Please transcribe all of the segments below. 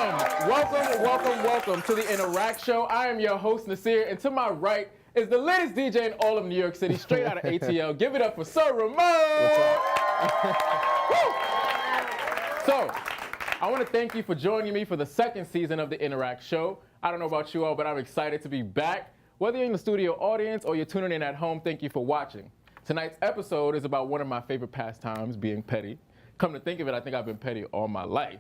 Welcome to the Interact Show. I am your host, Nasir, and to my right is the latest DJ in all of New York City, straight out of ATL. Give it up for SERAH. So, I want to thank you for joining me for the second season of the Interact Show. I don't know about you all, but I'm excited to be back. Whether you're in the studio audience or you're tuning in at home, thank you for watching. Tonight's episode is about one of my favorite pastimes, being petty. Come to think of it, I think I've been petty all my life.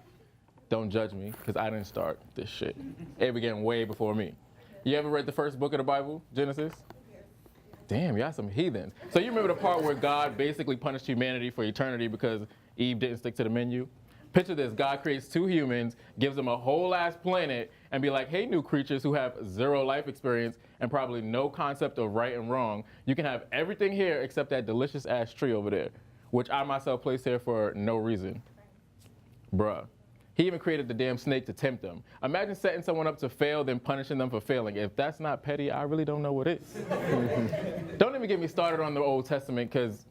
Don't judge me, because I didn't start this shit. It began way before me. You ever read the first book of the Bible, Genesis? Damn, y'all some heathens. So you remember the part where God basically punished humanity for eternity because Eve didn't stick to the menu? Picture this, God creates two humans, gives them a whole ass planet, and be like, hey, new creatures who have zero life experience and probably no concept of right and wrong, you can have everything here except that delicious ass tree over there, which I myself placed here for no reason. Bruh. He even created the damn snake to tempt them. Imagine setting someone up to fail, then punishing them for failing. If that's not petty, I really don't know what is. Don't even get me started on the Old Testament, because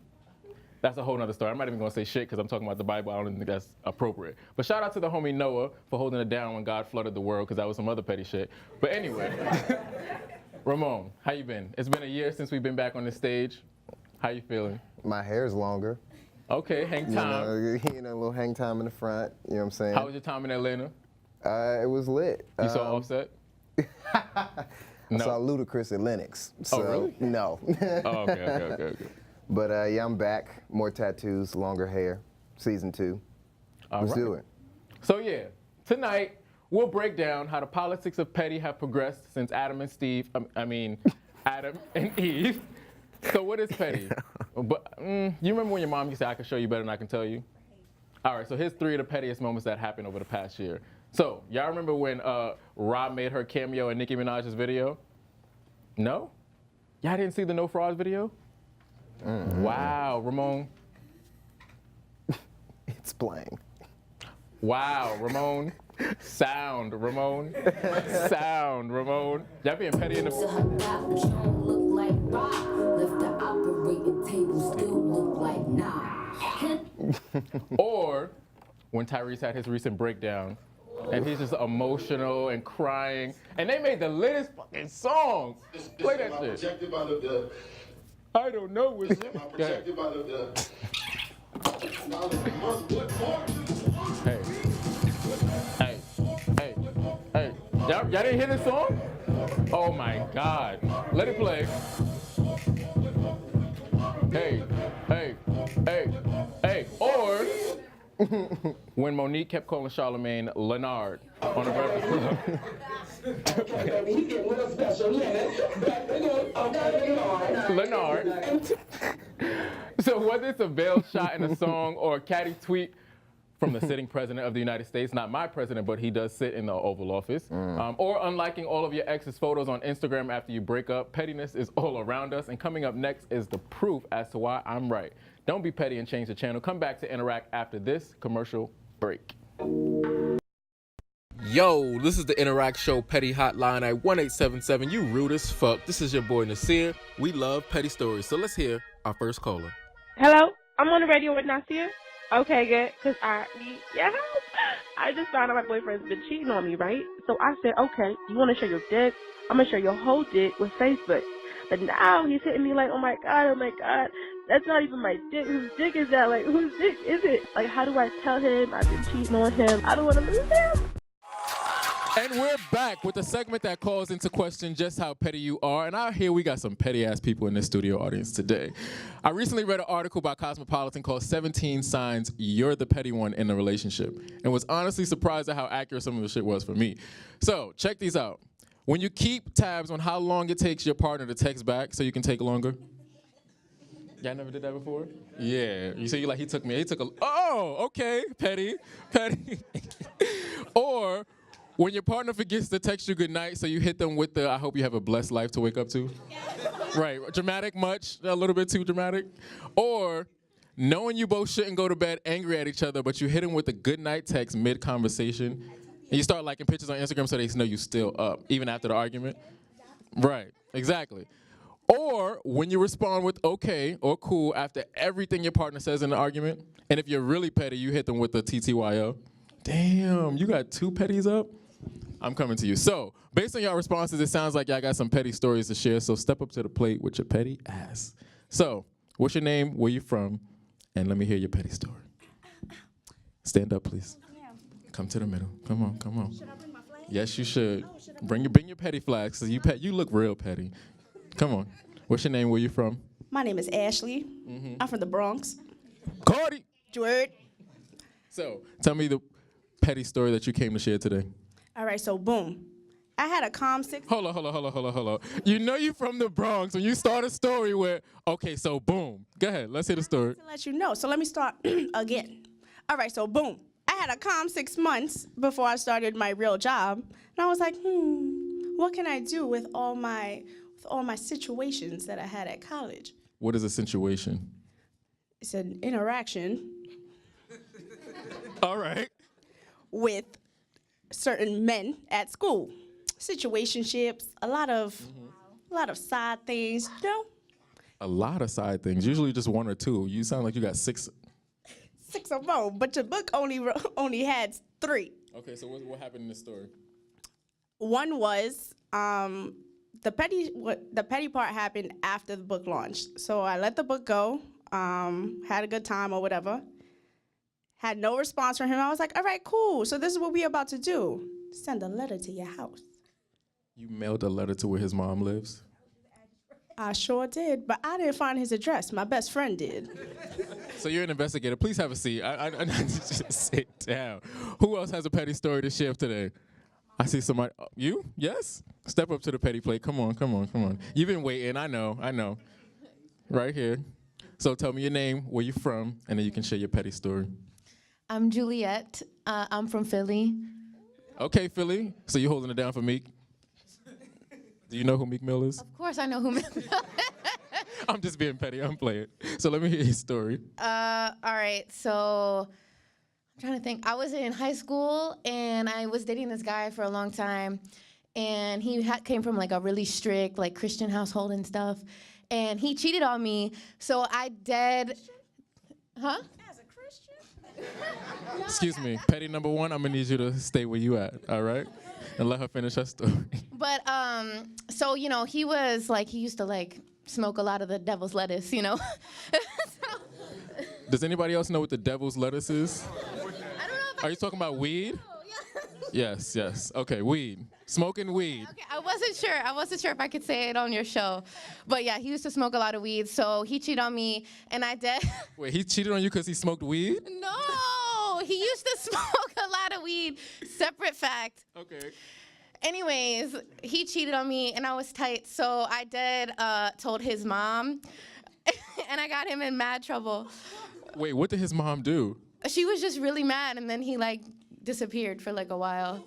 that's a whole nother story. I'm not even gonna say shit because I'm talking about the Bible. I don't even think that's appropriate. But shout out to the homie Noah for holding it down when God flooded the world, because that was some other petty shit. But anyway, Ramon, how you been? It's been a year since we've been back on this stage. How you feeling? My hair's longer. Okay, hang time. You know, a little hang time in the front. You know what I'm saying? How was your time in Atlanta? It was lit. You saw Offset? I saw Ludacris at Lennox. So, oh, really? No. Oh, okay. But yeah, I'm back. More tattoos, longer hair. Season 2. Let's do it. So yeah, tonight we'll break down how the politics of petty have progressed since Adam and Adam and Eve. So what is petty? But you remember when your mom used to say, I can show you better than I can tell you? All right, so here's 3 of the pettiest moments that happened over the past year. So y'all remember when Rob made her cameo in Nicki Minaj's video? No? Y'all didn't see the No Frauds video? Mm-hmm. Wow, Ramon. It's playing. Wow, Ramon. Sound, Ramon. Sound, Ramon. Y'all being petty in the... Or when Tyrese had his recent breakdown and he's just emotional and crying, and they made the latest fucking song. Play that shit. I don't know what's Hey. Y'all didn't hear this song? Oh my God. Let it play. Hey. Or when Monique kept calling Charlamagne Leonard on the Breakfast Club. Leonard. So whether it's a veiled shot in a song or a catty tweet from the sitting president of the United States, not my president, but he does sit in the Oval Office, or unliking all of your ex's photos on Instagram after you break up, pettiness is all around us. And coming up next is the proof as to why I'm right. Don't be petty and change the channel. Come back to Interact after this commercial break. Yo, this is the Interact Show Petty Hotline at 1877. You rude as fuck. This is your boy Nasir. We love petty stories. So let's hear our first caller. Hello, I'm on the radio with Nasir. Okay, good, because I need your help. I just found out my boyfriend's been cheating on me, right? So I said, okay, you want to share your dick? I'm going to share your whole dick with Facebook. But now he's hitting me like, oh my God, that's not even my dick. Whose dick is that? Like, whose dick is it? Like, how do I tell him I've been cheating on him? I don't want to lose him. And we're back with a segment that calls into question just how petty you are. And out here, we got some petty-ass people in this studio audience today. I recently read an article by Cosmopolitan called 17 Signs You're the Petty One in a Relationship, and was honestly surprised at how accurate some of the shit was for me. So, check these out. When you keep tabs on how long it takes your partner to text back so you can take longer. Y'all never did that before? Yeah. You see, he took a, oh, okay, petty. Or when your partner forgets to text you goodnight, so you hit them with the, I hope you have a blessed life to wake up to. Right, dramatic much, a little bit too dramatic. Or knowing you both shouldn't go to bed angry at each other, but you hit them with a goodnight text mid-conversation, and you start liking pictures on Instagram so they know you still up, even after the argument. Right, exactly. Or when you respond with okay or cool after everything your partner says in the argument, and if you're really petty, you hit them with the TTYO. Damn, you got 2 petties up? I'm coming to you. So, based on y'all responses, it sounds like y'all got some petty stories to share, so step up to the plate with your petty ass. So, what's your name, where you from, and let me hear your petty story. Stand up, please. Come to the middle. Come on, come on. Should I bring my flag? Yes, you should. Oh, should I Bring your petty flags, because you look real petty. Come on. What's your name, where you from? My name is Ashley. I'm from the Bronx. Cardi! Jewett. So, tell me the petty story that you came to share today. All right, so boom. I had a calm 6. Hold on. You know you from the Bronx when you start a story where, okay, so boom. Go ahead, let's hear the story. To let you know. So let me start again. All right, so boom. I had a calm 6 months before I started my real job. And I was like, what can I do with all my situations that I had at college? What is a situation? It's an interaction All right. with certain men at school. Situationships, a lot of side things, you know? A lot of side things, usually just 1 or 2. You sound like you got 6. 6 or more, but the book only had 3. Okay, so what happened in this story? One was the petty part happened after the book launched. So I let the book go, had a good time or whatever. Had no response from him. I was like, all right, cool. So this is what we're about to do. Send a letter to your house. You mailed a letter to where his mom lives? I sure did, but I didn't find his address. My best friend did. So you're an investigator. Please have a seat. I just sit down. Who else has a petty story to share today? I see somebody. You? Yes? Step up to the petty plate. Come on. You've been waiting. I know. Right here. So tell me your name, where you from, and then you can share your petty story. I'm Juliet. I'm from Philly. Okay, Philly. So you're holding it down for Meek? Do you know who Meek Mill is? Of course I know who. I'm just being petty. I'm playing. So let me hear your story. All right, so I'm trying to think. I was in high school, and I was dating this guy for a long time, and he came from like a really strict like Christian household and stuff, and he cheated on me, so I did. Huh? As a Christian? Excuse me. Petty number 1, I'm going to need you to stay where you at, all right? And let her finish her story. But, so, you know, he used to, like, smoke a lot of the devil's lettuce, you know? Does anybody else know what the devil's lettuce is? I don't know if Are you talking about weed? yeah. Yes. Okay, weed. Smoking weed. Okay, I wasn't sure if I could say it on your show. But yeah, he used to smoke a lot of weed, so he cheated on me, and I did. Wait, he cheated on you because he smoked weed? No, he used to smoke a lot of weed. Separate fact. Okay. Anyways, he cheated on me, and I was tight, so I told his mom, and I got him in mad trouble. Wait, what did his mom do? She was just really mad, and then he, like, disappeared for, like, a while.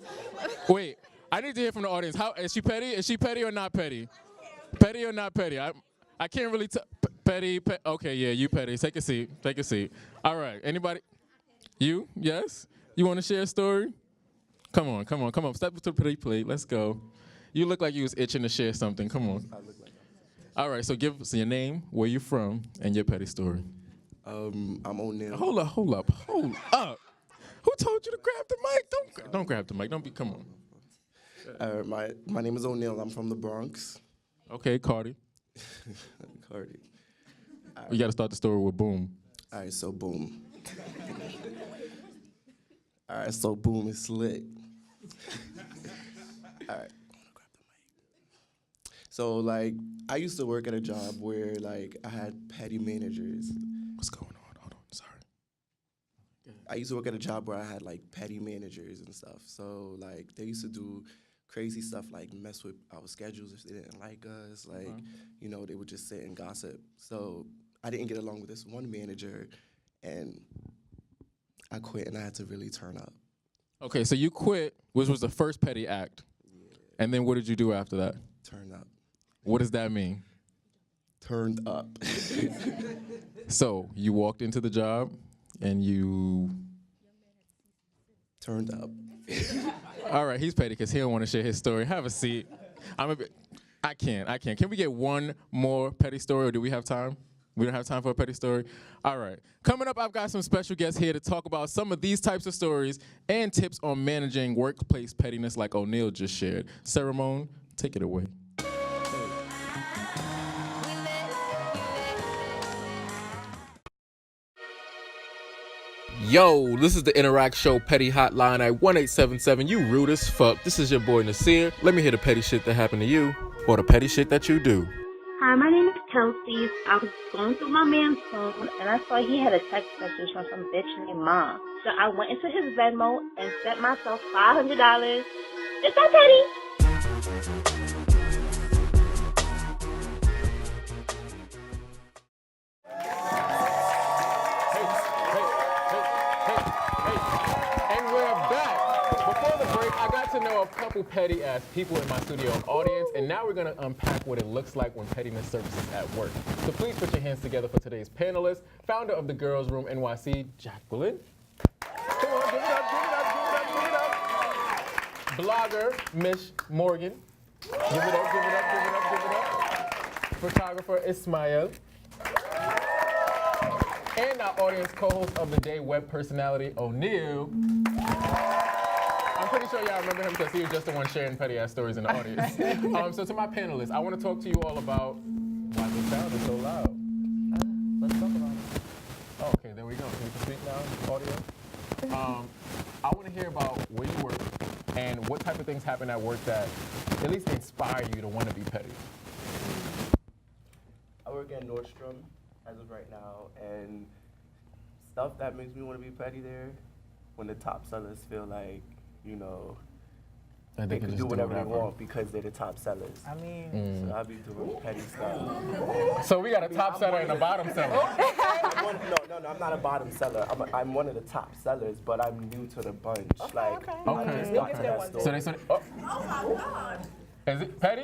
Wait, I need to hear from the audience. How is she petty? Is she petty or not petty? Petty or not petty? I can't really tell. Petty. Okay, yeah, you petty. Take a seat. All right. Anybody? You? Yes? You want to share a story? Come on. Step up to the petty plate. Let's go. You look like you was itching to share something. Come on. All right. So give us your name, where you from, and your petty story. I'm Onei. Hold up. Who told you to grab the mic? Don't grab the mic. Come on. My name is Onei. I'm from the Bronx. Okay, Cardi. Cardi. You got to start the story with boom. All right, so boom. All right, so boom is slick. All right. So, like, I used to work at a job where, like, I had petty managers. What's going on? Hold on. Sorry. I used to work at a job where I had, like, petty managers and stuff. So, like, they used to do crazy stuff, like mess with our schedules if they didn't like us. Like, you know, they would just sit and gossip. So I didn't get along with this one manager, and I quit, and I had to really turn up. Okay, so you quit, which was the first petty act. Yeah. And then what did you do after that? Turn up. What does that mean? Turned up. So you walked into the job, and you... Turned up. All right, he's petty because he don't want to share his story. Have a seat. I can't. Can we get one more petty story, or do we have time? We don't have time for a petty story? All right. Coming up, I've got some special guests here to talk about some of these types of stories and tips on managing workplace pettiness like Onei just shared. SERAH, take it away. Yo, this is the Interact Show Petty Hotline at 1877. You rude as fuck. This is your boy Nasir. Let me hear the petty shit that happened to you or the petty shit that you do. Hi, my name is Kelsey. I was going through my man's phone and I saw he had a text message from some bitch named Mom. So I went into his Venmo and sent myself $500. Is that petty? And we're back. Before the break, I got to know a couple petty ass people in my studio audience, and now we're gonna unpack what it looks like when pettiness surfaces at work. So please put your hands together for today's panelist, founder of TheGirlsRoomNYC, Jacquelyn. Come on, give it up, give it up, give it up, give it up. Blogger, Mich, Morgon. Give it up, give it up, give it up, give it up. Photographer, Ismail. And our audience co-host of the day, web personality, Onei. I'm pretty sure y'all remember him because he was just the one sharing petty-ass stories in the audience. So to my panelists, I want to talk to you all about why the sound is so loud. Let's talk about it. Oh, okay, there we go. Can you speak now, audio? I want to hear about where you work and what type of things happen at work that at least inspire you to want to be petty. I work at Nordstrom as of right now, and stuff that makes me want to be petty there, when the top sellers feel like, you know, they can do whatever they want because they're the top sellers. I mean, so I be doing petty stuff. So we got a top seller and a bottom seller. No, I'm not a bottom seller. I'm one of the top sellers, but I'm new to the bunch. Okay. I just got to that store. So they said, oh my God. Is it petty?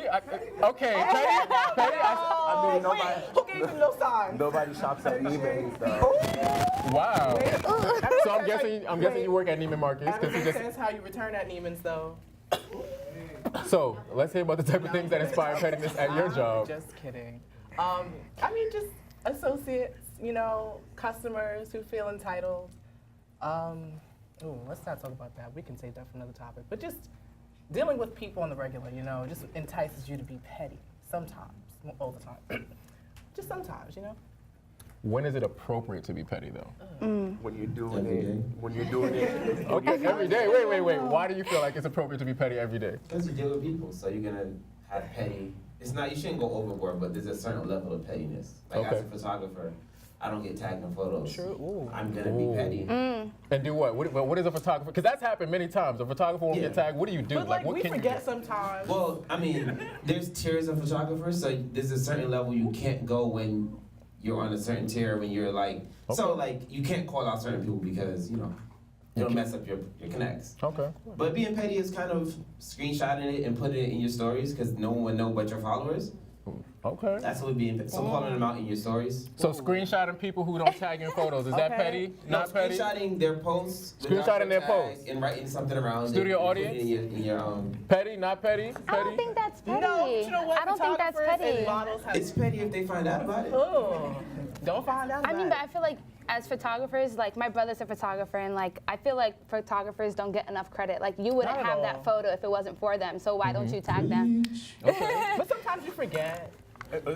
Okay, petty. I mean, nobody. who gave you no sign? Nobody shops at Neiman's though. Wow. So I'm guessing you work at Neiman Marcus That because makes sense how you return at Neiman's though. So let's hear about the type of things that inspire pettiness at your job. Just kidding. I mean, just associates, you know, customers who feel entitled. Let's not talk about that. We can save that for another topic. But just dealing with people on the regular, you know, just entices you to be petty sometimes, not all the time. Just sometimes, you know. When is it appropriate to be petty though? When you're doing it. When you're doing it. Okay, every day. Wait. Why do you feel like it's appropriate to be petty every day? Because you deal with people, so you're gonna have petty. It's not, you shouldn't go overboard, but there's a certain level of pettiness. Like as a photographer, I don't get tagged in photos. True. Ooh. I'm gonna be petty. And do what? What is a photographer? Because that's happened many times. A photographer won't get tagged. What do you do? But like what we can forget you do? sometimes. Well, I mean, there's tiers of photographers, so there's a certain level you can't go when you're on a certain tier, when you're like, so like you can't call out certain people because, you know, it'll mess up your connects. Okay. But being petty is kind of screenshotting it and putting it in your stories because no one would know but your followers. Okay. That's what being petty. So calling them out in your stories. So screenshotting people who don't tag in photos, is that petty? No, Not petty? screenshotting their posts. Screenshotting their posts. And writing something around Studio it. audience? In your Petty? Not petty? I don't think that's petty. No, you know what? I don't think that's Photographers and petty. models have- It's petty if they find out about it. Oh, don't find out I about mean, it. but I feel like as photographers, like my brother's a photographer, and like I feel like photographers don't get enough credit. Like you wouldn't Not at have all. that photo if it wasn't for them. So why don't you tag them? But sometimes you forget.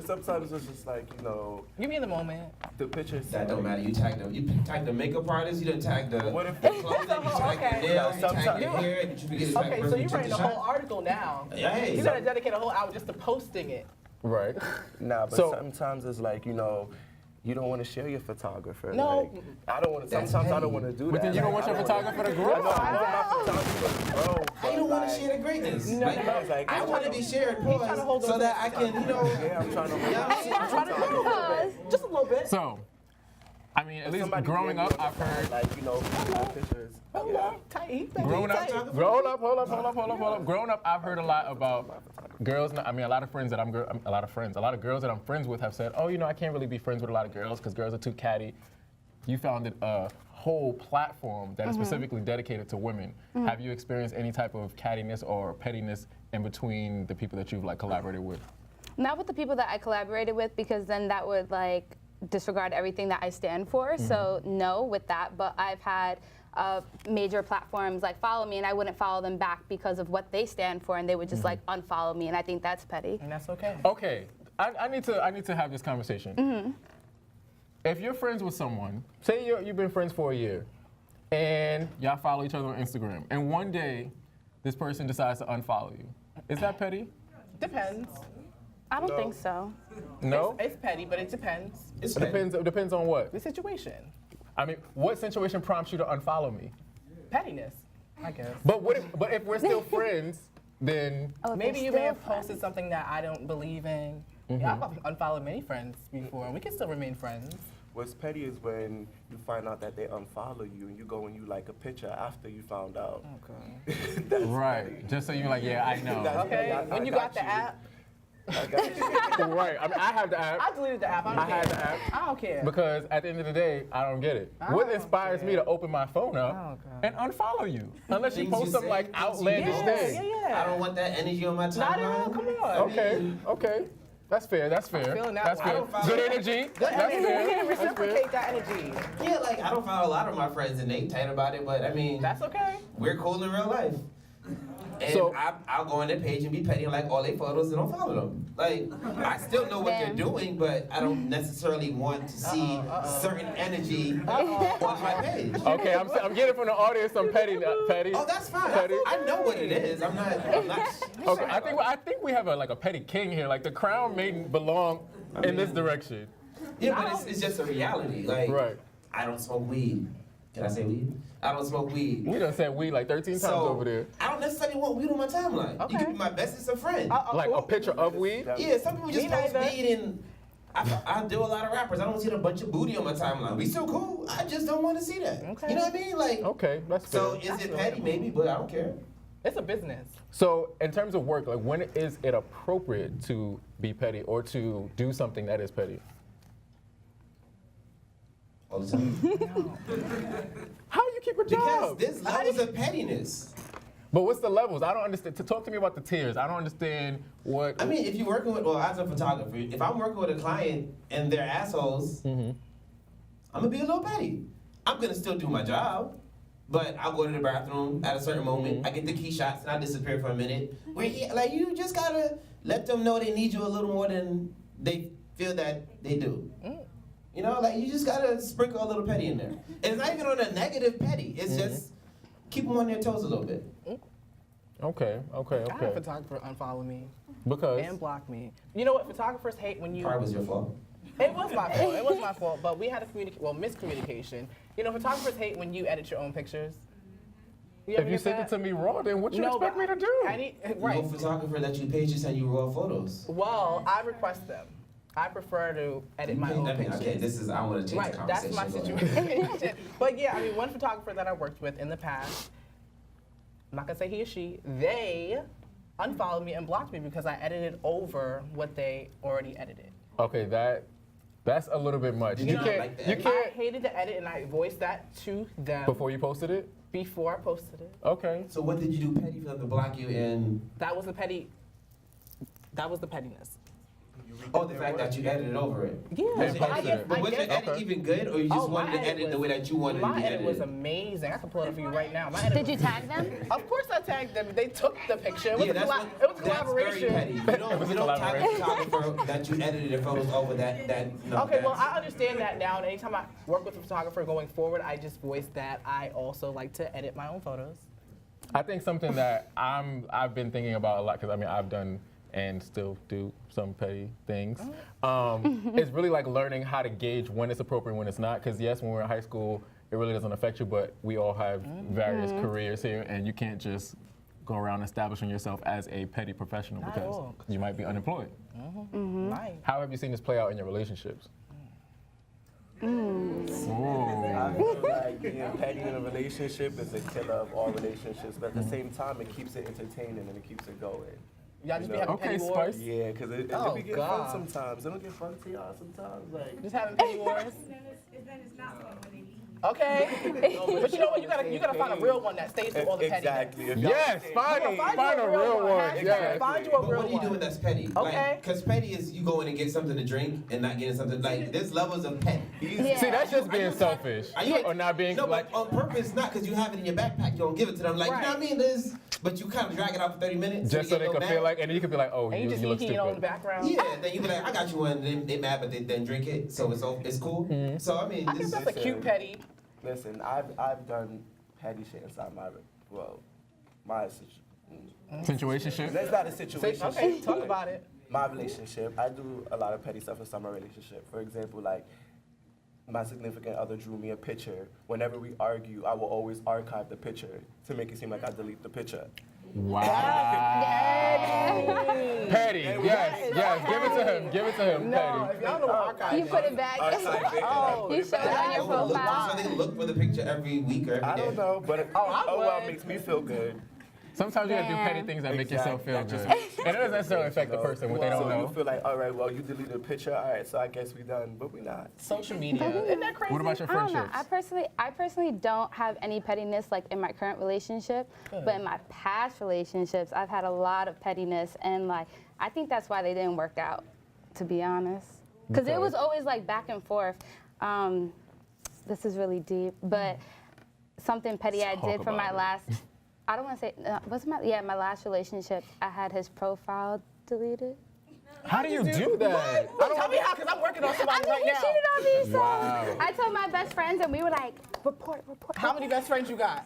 Sometimes it's just like, you know, Give me the moment. the pictures. That don't matter. You tag them. You tag the makeup artist. You don't tag the What if- clothing. You tag Okay. the nails. You tag Sometimes- your hair. You forget to tag the Okay, so person who you're took writing the a whole shot. article now. Hey, You gotta dedicate a whole hour just to posting it. Right. Nah, but So- sometimes it's like, you know, you don't want to share your photographer. No. Like, I don't want to. Sometimes I don't want to do that. But then you don't want your photographer to grow. I don't want to share the greatness. Like, I want to be shared, trying to hold so on that I can, you know. Yeah, I'm trying to. I'm trying to pause. Just a little bit. So, I mean, at least Somebody growing DM me up, on I've the heard. side, like, you know, pictures. Yeah. Tight. Growing up, hold up. Growing up, I've heard a lot about girls. I mean, a lot of girls that I'm friends with have said, oh, you know, I can't really be friends with a lot of girls because girls are too catty. You founded a whole platform that is specifically dedicated to women. Have you experienced any type of cattiness or pettiness in between the people that you've like collaborated with? Not with the people that I collaborated with, because then that would like disregard everything that I stand for. So no with that, but I've had major platforms like follow me and I wouldn't follow them back because of what they stand for and they would just like unfollow me and I think that's petty. And that's okay. Okay, I need to have this conversation. If you're friends with someone, say you've been friends for a year, and y'all follow each other on Instagram, and one day this person decides to unfollow you, is that petty? Depends. I don't think so. No? It's petty, but it depends. It depends on what? The situation. I mean, what situation prompts you to unfollow me? Pettiness, I guess. But if we're still friends, then Maybe you may have posted something that I don't believe in. Yeah, I've unfollowed many friends before, and we can still remain friends. What's petty is when you find out that they unfollow you and you go and you like a picture after you found out. Okay. That's right, petty. just so you're like, yeah, I know. Okay, when you got the app. I got you. Right, I mean, I have the app. I deleted the app. I don't care. had the app. I don't care. Because at the end of the day, I don't get it. What inspires me to open my phone up and unfollow you? Unless you Things post you some say, like things you outlandish do. thing. Yeah. I don't want that energy on my timeline. Not at all. Come on. Okay, okay. That's fair, that's fair. feeling that That's one. I fair. don't follow Good that. energy. Good That's energy. fair. We can That's fair. reciprocate that energy. Yeah, like I don't follow a lot of my friends and they tight about it, but I mean, That's okay. we're cool in real life. And So- I'll go on their page and be petty and like all their photos and don't follow them. Like, I still know what they're doing, but I don't necessarily want to see certain energy on my page. Okay, I'm getting from the audience some petty. Oh, that's fine. Petty. I know what it is. I'm not. Okay, I think we have a petty king here. Like the crown may belong in this direction. Yeah, but it's just a reality. Like, Right. I don't smoke weed. Can I say weed? I don't smoke weed. We done said weed like 13 times over there. I don't necessarily want weed on my timeline. Okay. You can be my bestest of friend. Like a picture of weed. Yeah, some people just Me post neither. weed and I do a lot of rappers. I don't see a bunch of booty on my timeline. We still cool. I just don't want to see that. Okay. You know what I mean? Like, Okay, that's fair. so is it petty? Maybe, but I don't care. It's a business. So in terms of work, like when is it appropriate to be petty or to do something that is petty? All the time. How do you keep a Because job? there's levels of pettiness. But what's the levels? I don't understand. To talk to me about the tiers. I don't understand what. I mean, if you're working with, well, as a photographer, if I'm working with a client and they're assholes, I'm gonna be a little petty. I'm gonna still do my job, but I'll go to the bathroom at a certain moment. I get the key shots and I disappear for a minute. Like you just gotta let them know they need you a little more than they feel that they do. You know, like you just gotta sprinkle a little petty in there. And it's not even on a negative petty. It's just keep them on their toes a little bit. Okay. I had a photographer unfollow me Because. and block me. You know what? Photographers hate when you. Probably was your fault. It was my fault. It was my fault. But we had a miscommunication. You know, photographers hate when you edit your own pictures. If you send it to me raw, then what you expect me to do? Right. You go photographer that you pay just send you raw photos. Well, I request them. I prefer to edit my own pictures. Okay, I want to change Right, the that's conversation. my situation. But yeah, I mean, one photographer that I worked with in the past, I'm not gonna say he or she, they unfollowed me and blocked me because I edited over what they already edited. Okay, that's a little bit much. You can't. I hated the edit and I voiced that to them. Before you posted it? Before I posted it. Okay. So what did you do petty for them to block you and? That was the pettiness. Oh, the fact that you edited over it. Yeah. But was your edit even good, or you just wanted to edit the way that you wanted it to My be edit edited? was amazing. I can pull it up for you right now. My edit Did you tag them? Of course I tagged them. They took the picture. It was, Yeah, it was a that's collaboration. very petty. You don't tag a photographer that you edited the photos over that. No, Okay, well, I understand that now, and anytime I work with a photographer going forward, I just voice that I also like to edit my own photos. I think something that I've been thinking about a lot, because I mean I've done and still do some petty things. It's really like learning how to gauge when it's appropriate and when it's not. Because yes, when we're in high school, it really doesn't affect you, but we all have various careers here, and you can't just go around establishing yourself as a petty professional Not at because all. you might be unemployed. Right. How have you seen this play out in your relationships? I feel like being petty in a relationship is a killer of all relationships, but at the same time, it keeps it entertaining and it keeps it going. Y'all just be having petty wars? Spice. Yeah, because it Oh, be getting God. fun sometimes. It don't get fun to y'all sometimes. Like, Just having petty wars? Okay. But you know what? You gotta find a real one that stays through all the petty. Exactly. Yes, find a real one. Yeah. Find you a real What are you one. doing that's petty? Okay. Because petty is you go in and get something to drink and not getting something. Like, there's levels of petty. Yeah. See, that's just being selfish. Or not being No, like. but on purpose, not because you have it in your backpack. You don't give it to them. Like, you know what I mean? But you kind of drag it out for 30 minutes. Just so they can feel like, and then you could be like, oh, And you just look eat on the stupid. background. Yeah, then you be like, I got you one. Then they mad, but they then drink it, so it's cool. So I mean, I guess that's a cute petty. Listen, I've done petty shit inside my Situationship? That's not a situation. Okay, talk about it. My relationship, I do a lot of petty stuff inside my relationship. For example, like my significant other drew me a picture. Whenever we argue, I will always archive the picture to make it seem like I delete the picture. Wow. Petty. Yes. Give it to him. No, Petty. if y'all know what archive You put it back. Oh, You show it on your profile. So they look for the picture every week or every day. I don't know, but I well, would. it makes me feel good. Sometimes you gotta do petty Damn. things that make yourself feel good. Exactly. And it doesn't necessarily affect the person, what they don't So know. you feel like, all right, well, you deleted a picture, all right, so I guess we done, but we not. social media. Isn't that crazy? What about your I don't know. friendships? I personally don't have any pettiness like in my current relationship, but in my past relationships, I've had a lot of pettiness, and like I think that's why they didn't work out, to be honest. Because it was always like back and forth. This is really deep, but something petty I did for my last. I don't want to say my last relationship. I had his profile deleted. How do you do that? Tell me how, because I'm working on somebody right he now. cheated on me, so Wow. I told my best friends, and we were like, report. How many best friends you got?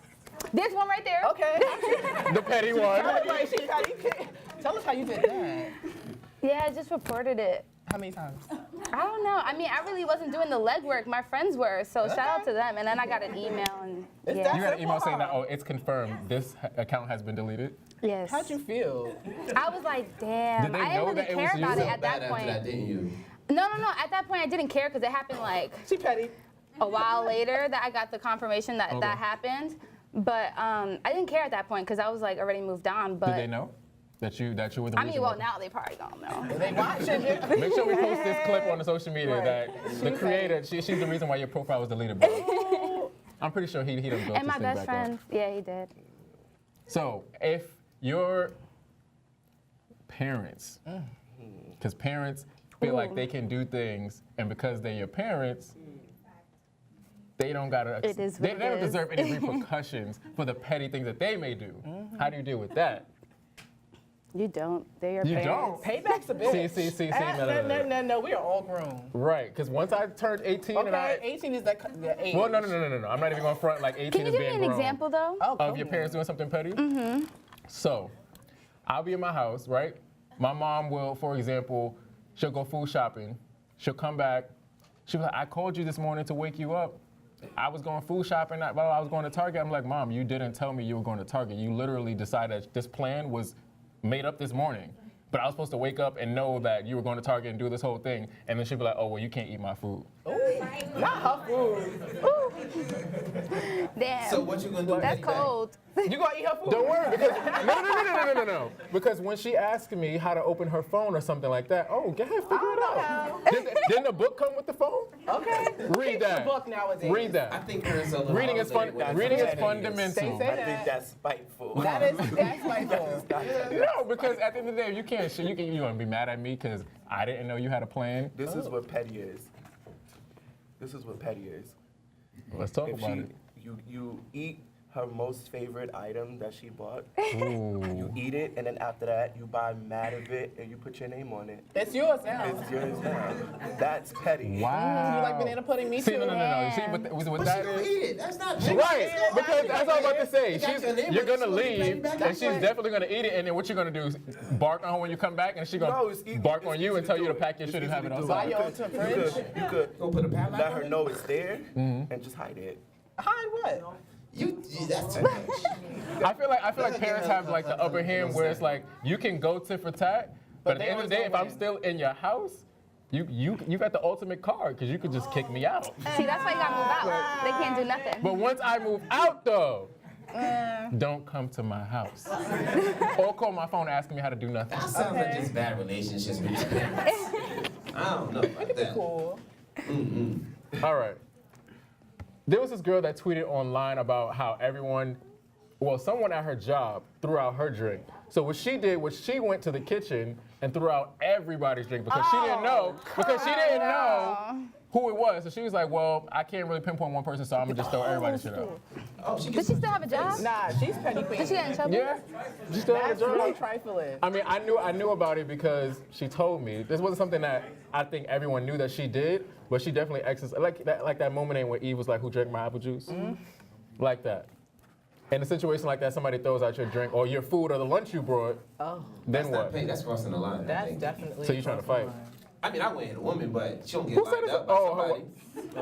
There's one right there. Okay. The petty one. Tell us how you did that. Yeah, I just reported it. How many times? I don't know. I mean, I really wasn't doing the legwork. My friends were, so shout out to them. And then I got an email, and It's yeah. You got an email saying that, oh, it's confirmed. This account has been deleted. Yes. How'd you feel? I was like, damn. Did they I know didn't that it really was care you? about You it felt at that point. After that, didn't you? No. At that point, I didn't care because it happened like She petty. a while later that I got the confirmation that that happened. But I didn't care at that point because I was like already moved on. But Did they know that you were the I mean, reason well, why? now they probably don't know. They watching it. Make sure we post this clip on the social media that the creator, she's the reason why your profile was deleted, bro. I'm pretty sure he done built And my this thing best back friend, up. yeah, he did. So if your parents, because parents feel like they can do things, and because they're your parents, they don't gotta. It is They what don't it is. deserve any repercussions for the petty things that they may do. How do you deal with that? You don't. They're your You parents. don't. Payback's a bitch. See, No, we are all grown. Right, because once I turned 18 and Okay, I. 18 is the age. Well, no. I'm not even going to front like 18 Can you is give being me an grown. example though? Oh, Of come your on. parents doing something petty? Mm-hmm. So, I'll be in my house, right? My mom will, for example, she'll go food shopping. She'll come back. She'll be like, I called you this morning to wake you up. I was going food shopping while I was going to Target. I'm like, Mom, you didn't tell me you were going to Target. You literally decided that this plan was made up this morning. But I was supposed to wake up and know that you were going to Target and do this whole thing. And then she'd be like, oh, well, you can't eat my food. Not her food. Damn. So what you gonna do? That's petty back? cold. You gonna eat her food? Don't worry, because no. Because when she asked me how to open her phone or something like that, oh, go ahead, figure it out. Didn't the book come with the phone? Okay. Read Keep that. the book nowadays. Read I that. think parents are a little Reading is fun. outdated with Reading is petty. fundamental. Say I that. think that's spiteful. That's spiteful. No, because at the end of the day, you can't. You gonna be mad at me because I didn't know you had a plan. This is what petty is. This is what petty is. Let's talk If about it. you eat her most favorite item that she bought, Ooh. you eat it, and then after that, you buy mad of it, and you put your name on it. It's yours now. It's yours now. That's petty. Wow. You like banana pudding? Me See, too. no. See, but with But that. she gonna eat it. That's not Right, because that's all I'm about to say. You got your name You're on it, gonna so you pay leave, back and that she's way. definitely gonna eat it. And then what you're gonna do is bark on her when you come back, and she's gonna No, it's easy. bark on It's you easy and tell to you to do pack it. your It's shit and easy have it to on do. Buy side. your own to the fridge. You could Go put a padlock let her on it? know it's there and just hide it. Hide what? That's too much. I feel like parents have like the upper hand where it's like you can go tit for tat, but at the end of the day, if I'm still in your house, you got the ultimate card because you could just kick me out. See, that's why you gotta move out. They can't do nothing. But once I move out though, don't come to my house or call my phone asking me how to do nothing. That sounds like just bad relationships with your parents. I don't know about that. Cool. All right. There was this girl that tweeted online about how someone at her job threw out her drink. So what she did was she went to the kitchen and threw out everybody's drink because she didn't know who it was. So she was like, well, I can't really pinpoint one person, so I'm gonna just throw everybody's shit out. Did she still have a job? Nah, she's petty queen. Did she get in trouble? Yeah, she still had a That's job. really trifling. I mean, I knew about it because she told me. This wasn't something that I think everyone knew that she did, but she definitely exercised. Like that moment where Eve was like, who drank my apple juice? Like that. In a situation like that, somebody throws out your drink or your food or the lunch you brought, then what? That's crossing the line. That's definitely. So you trying to fight? I mean, I wouldn't hit a woman, but she don't get lined up by somebody.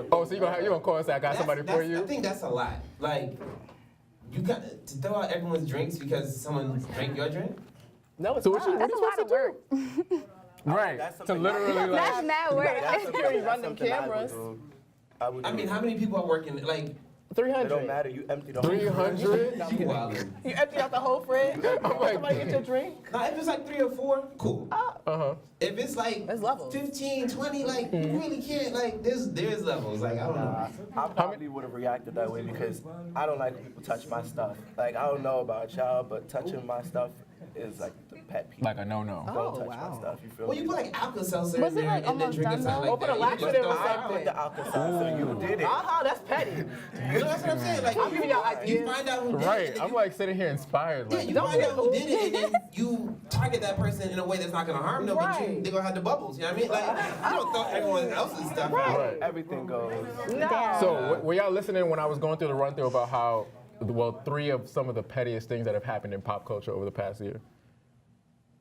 So you gonna call and say I got somebody for you? I think that's a lot. Like, you got to throw out everyone's drinks because someone drank your drink? No, it's So not. what you supposed to do? Right. To literally like. That's mad work. That's security running cameras. I mean, how many people are working? Like, 300. It don't matter. You empty the whole 300? you wildin'. You empty out the whole fridge. Somebody get your drink. Now, if it's like 3 or 4, cool. If it's like There's levels. 15, 20, like, you really can't, like, there's levels. Like, I don't know. I probably would have reacted that way because I don't like when people touch my stuff. Like, I don't know about y'all, but touching my stuff is like the pet peeve. Like a no-no. Don't touch my stuff. You feel Well, me? you put like Alka-Seltzer in Was it, there like, and then almost drink done, something though? like Open that. a You laxative just or throw it out. something. The Alka-Seltzer, you did it. That's petty. You know, that's what I'm saying. Like, I'm giving y'all ideas. you find out who did it. Right. and I'm you- like sitting here inspired. Yeah, Like, you find out who did it, and then you target that person in a way that's not gonna harm them, but they're gonna have the bubbles. You know what I mean? Like, you don't throw everyone else's stuff out. Right. Everything goes. So were y'all listening when I was going through the run through about how, 3 of some of the pettiest things that have happened in pop culture over the past year?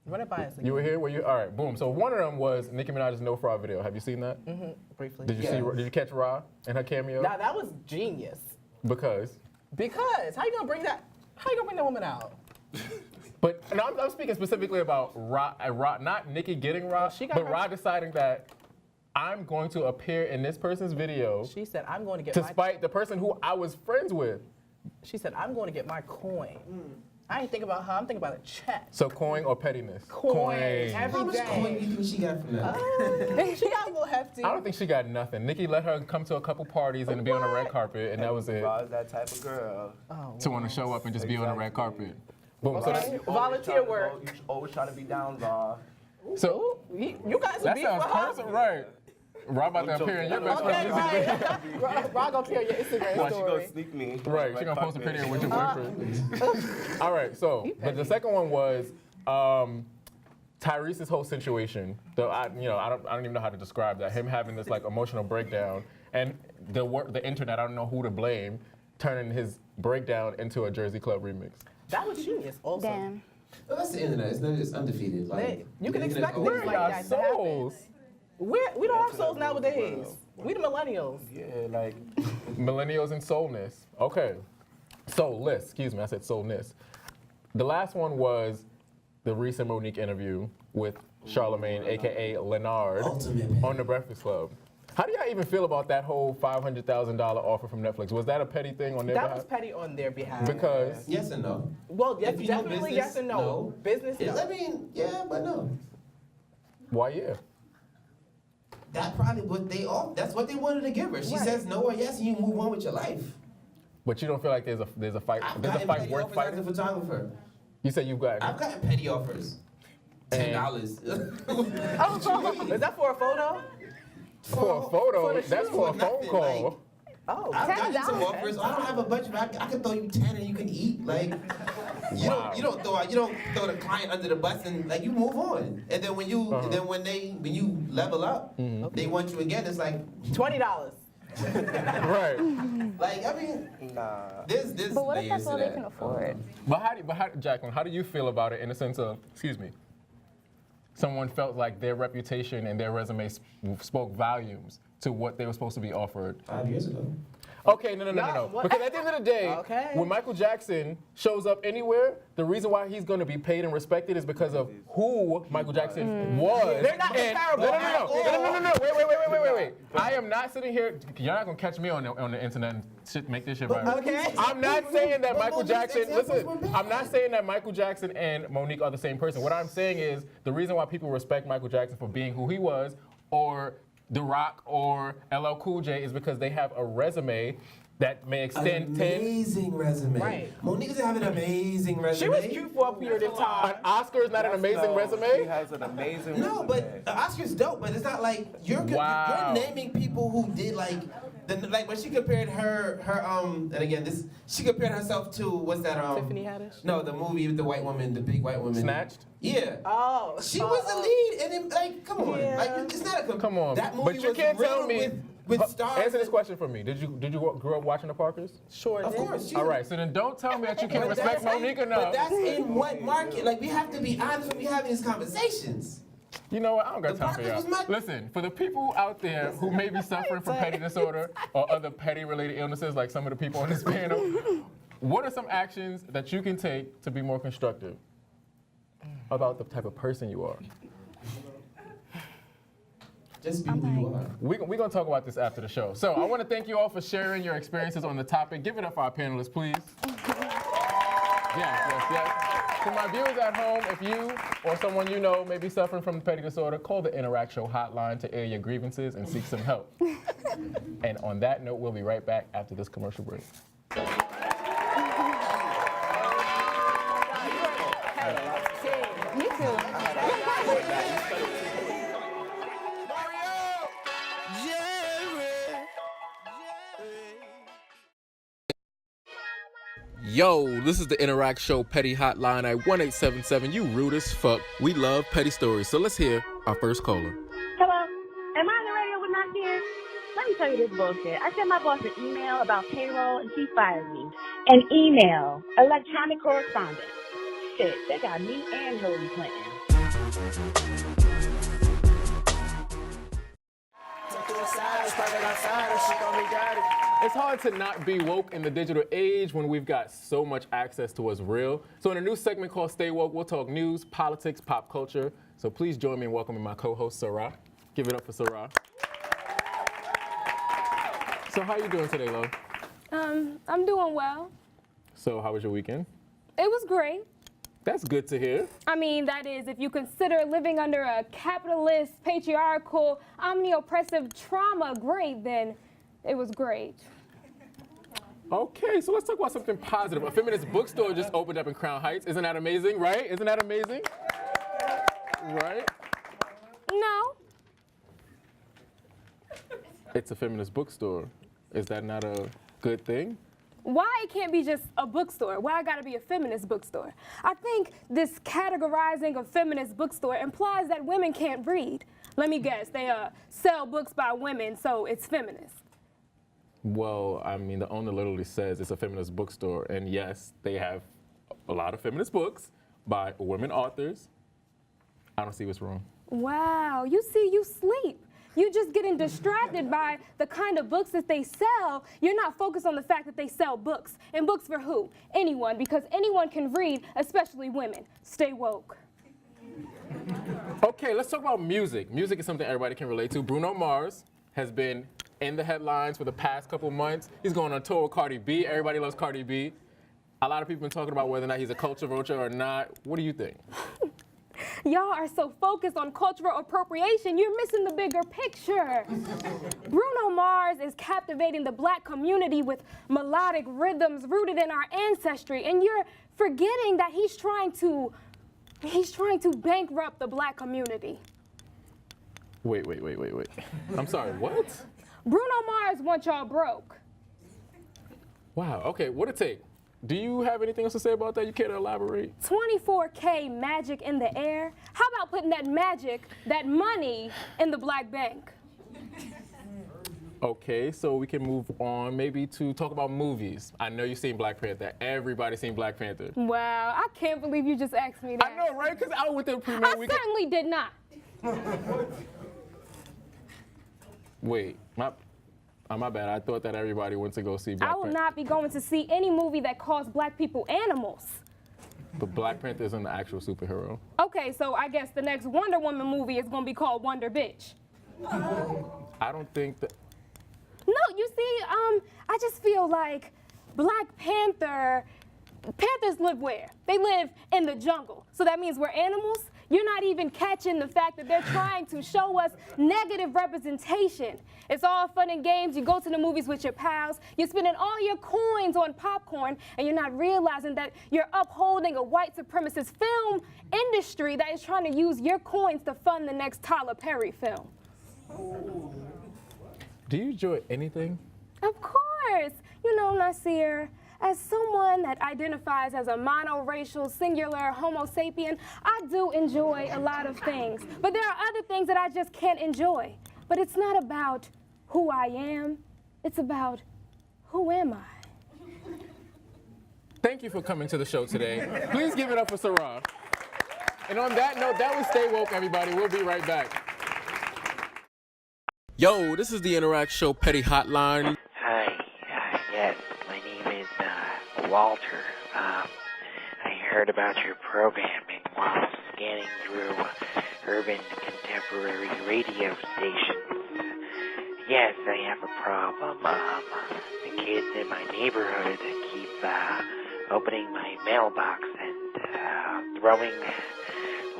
Run it by us. You were here? Were you? All right, boom. So one of them was Nicki Minaj's No Fraud video. Have you seen that? Briefly. Did you see? Did you catch Ra and her cameo? Now that was genius. Because How you gonna bring that? How you gonna bring that woman out? But no, I'm speaking specifically about Ra, not Nicki getting Ra, She got but her- Ra deciding that I'm going to appear in this person's video She said, "I'm going to get to my." spite the person who I was friends with. She said, "I'm going to get my coin." I ain't thinking about her. I'm thinking about a check. So coin or pettiness? Coin. How Every much coin day. do you think she got from that? She got a little hefty. I don't think she got nothing. Nicki let her come to a couple parties and be on the red carpet, and that was it. Ra's that type of girl. To want to show up and just be on the red carpet. Boom. So, Okay. that, Volunteer work. You always trying to be down, Raw. so You guys that beef sounds with her? personal, right? Ra about to appear in your best friend's music video. Right. Rob gonna appear on your Instagram Why she story. gonna sneak me? Right, she gonna post a picture with your boyfriend. All right, so, but the second one was Tyrese's whole situation. I don't even know how to describe that. Him having this like emotional breakdown, and the internet, I don't know who to blame, turning his breakdown into a Jersey Club remix. That was genius. Also, Damn. Well, that's the internet. It's undefeated. Like, you can the expect internet things always- like that to happen. Souls. We don't have souls nowadays. We the millennials. Yeah, like Millennials and soulness. Okay. Soulless, excuse me, I said soulness. The last one was the recent Monique interview with Charlamagne, AKA Leonard, Ultimate. on The Breakfast Club. How do y'all even feel about that whole $500,000 offer from Netflix? Was that a petty thing on their That behalf? was petty on their behalf. Because Yes and no. Well, yes, If you know definitely business, yes and no. no. Business, no. I mean, yeah, but no. why yeah? That probably what they all. That's what they wanted to give her. She says no or yes, and you move on with your life. But you don't feel like there's a fight I've there's a gotten fight petty worth offers as fighting? a photographer. You said you've got I've gotten petty offers. $10. Is that for a photo? for a photo, for the that's shoot, for a for phone nothing, call. like- Oh, I've gotten some $10. offers. I don't have a budget, but I can throw you 10 and you can eat. Like, you don't throw the client under the bus and like you move on. And then when you level up, they want you again. It's like $20. Right. like I mean, nah. this. But what if layers that's all to they that. can afford? But Jacquelyn, how do you feel about it in the sense of, someone felt like their reputation and their resume spoke volumes to what they were supposed to be offered? 5 years ago. Okay, no. what- Because at the end of the day, Okay. when Michael Jackson shows up anywhere, the reason why he's going to be paid and respected is because of who Michael Jackson was. They're not comparable No. at all. Wait. I am not sitting here. You're not going to catch me on the internet and make this shit viral. Okay. I'm not saying that Michael Jackson. examples were Listen, bad. I'm not saying that Michael Jackson and Monique are the same person. What I'm saying is the reason why people respect Michael Jackson for being who he was, or The Rock or LL Cool J, is because they have a resume that may extend 10. Amazing resume. Right. Monique doesn't have an amazing resume. She was cute for a period of time. An Oscar is not an amazing She resume? has an amazing No, resume. but the Oscar's dope, but it's not like you're Wow. you're naming people who did like when she compared her and again she compared herself to what's that Tiffany Haddish? No, the movie with the white woman, the big white woman. Snatched? Yeah. Oh. She was the lead, and then, like, come on, Yeah. like it's not a Come on. That movie But you was can't tell riddled me. with stars. Answer this question for me. Did you grow up watching the Parkers? Sure. Of did. course. All right, so then don't tell me that you can't But respect that's Monique in- enough. But that's in what market? Like, we have to be honest when we having these conversations. You know what? I don't got The time for y'all. Parkers was my- Listen, for the people out there who may be suffering from petty disorder or other petty-related illnesses, like some of the people on this panel, what are some actions that you can take to be more constructive about the type of person you are? Just be who you are. We're going to talk about this after the show. So I want to thank you all for sharing your experiences on the topic. Give it up for our panelists, please. Yes. To my viewers at home, if you or someone you know may be suffering from petty disorder, call the Interact Show hotline to air your grievances and seek some help. And on that note, we'll be right back after this commercial break. Me too. Yo, this is the Interact Show Petty Hotline at 1877. You rude as fuck. We love petty stories. So let's hear our first caller. Hello, am I on the radio with Nasir? Let me tell you this bullshit. I sent my boss an email about payroll and she fired me. An email, electronic correspondence. Shit, they got me and Hillary Clinton. It's hard to not be woke in the digital age when we've got so much access to what's real. So in a new segment called Stay Woke, we'll talk news, politics, pop culture. So please join me in welcoming my co-host, SERAH. Give it up for SERAH. So how you doing today, Lo? I'm doing well. So how was your weekend? It was great. That's good to hear. I mean, that is, if you consider living under a capitalist, patriarchal, omni-oppressive trauma great, then it was great. Okay, so let's talk about something positive. A feminist bookstore just opened up in Crown Heights. Isn't that amazing, right? Isn't that amazing? Right? No. It's a feminist bookstore. Is that not a good thing? Why it can't be just a bookstore? Why it gotta be a feminist bookstore? I think this categorizing of feminist bookstore implies that women can't read. Let me guess, they sell books by women, so it's feminist. Well, I mean, the owner literally says it's a feminist bookstore, and yes, they have a lot of feminist books by women authors. I don't see what's wrong. Wow, you see, you sleep. You're just getting distracted by the kind of books that they sell. You're not focused on the fact that they sell books. And books for who? Anyone, because anyone can read, especially women. Stay woke. Okay, let's talk about music. Music is something everybody can relate to. Bruno Mars has been in the headlines for the past couple months. He's going on tour with Cardi B. Everybody loves Cardi B. A lot of people have been talking about whether or not he's a culture vulture or not. What do you think? Y'all are so focused on cultural appropriation, you're missing the bigger picture. Bruno Mars is captivating the black community with melodic rhythms rooted in our ancestry, and you're forgetting that he's trying to bankrupt the black community. Wait. I'm sorry, what? Bruno Mars wants y'all broke. Wow, okay, what'd it take? Do you have anything else to say about that? You care to elaborate? 24K magic in the air. How about putting that magic, that money, in the black bank? Okay, so we can move on maybe to talk about movies. I know you've seen Black Panther. Everybody's seen Black Panther. Wow, I can't believe you just asked me that. I know, right? Because I was with the premiere I weekend. certainly did not. Wait, my bad. I thought that everybody went to go see Black I Panther. will not be going to see any movie that calls black people animals. But Black Panther isn't the actual superhero. Okay, so I guess the next Wonder Woman movie is going to be called Wonder Bitch. I don't think that... No, you see, I just feel like Black Panthers live where? They live in the jungle. So that means we're animals? You're not even catching the fact that they're trying to show us negative representation. It's all fun and games. You go to the movies with your pals. You're spending all your coins on popcorn, and you're not realizing that you're upholding a white supremacist film industry that is trying to use your coins to fund the next Tyler Perry film. Do you enjoy anything? Of course. You know, Nasir, as someone that identifies as a monoracial, singular Homo sapien, I do enjoy a lot of things. But there are other things that I just can't enjoy. But it's not about who I am. It's about who am I? Thank you for coming to the show today. Please give it up for SERAH. And on that note, that was Stay Woke, everybody. We'll be right back. Yo, this is the Interact Show Petty Hotline. Hi, yes, my name is Walter. I heard about your programming while scanning through urban contemporary radio stations. Yes, I have a problem. The kids in my neighborhood keep opening my mailbox and throwing